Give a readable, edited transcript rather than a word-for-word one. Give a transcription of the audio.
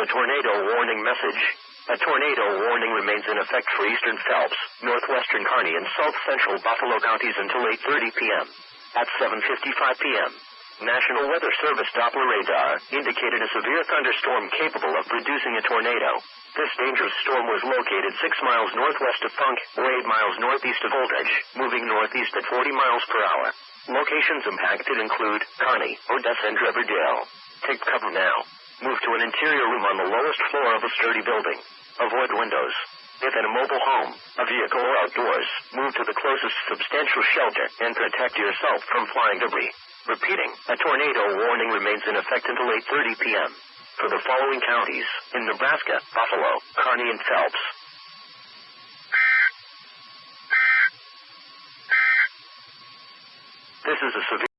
a tornado warning message. A tornado warning remains in effect for eastern Phelps, northwestern Kearney, and south-central Buffalo counties until 8:30 p.m. At 7:55 p.m., National Weather Service Doppler radar indicated a severe thunderstorm capable of producing a tornado. This dangerous storm was located 6 miles northwest of Funk, or 8 miles northeast of Voltage, moving northeast at 40 miles per hour. Locations impacted include Kearney, Odessa, and Riverdale. Take cover now. Move to an interior room on the lowest floor of a sturdy building. Avoid windows. If in a mobile home, a vehicle, or outdoors, move to the closest substantial shelter and protect yourself from flying debris. Repeating, a tornado warning remains in effect until 8:30 p.m. for the following counties in Nebraska: Buffalo, Kearney, and Phelps. This is a severe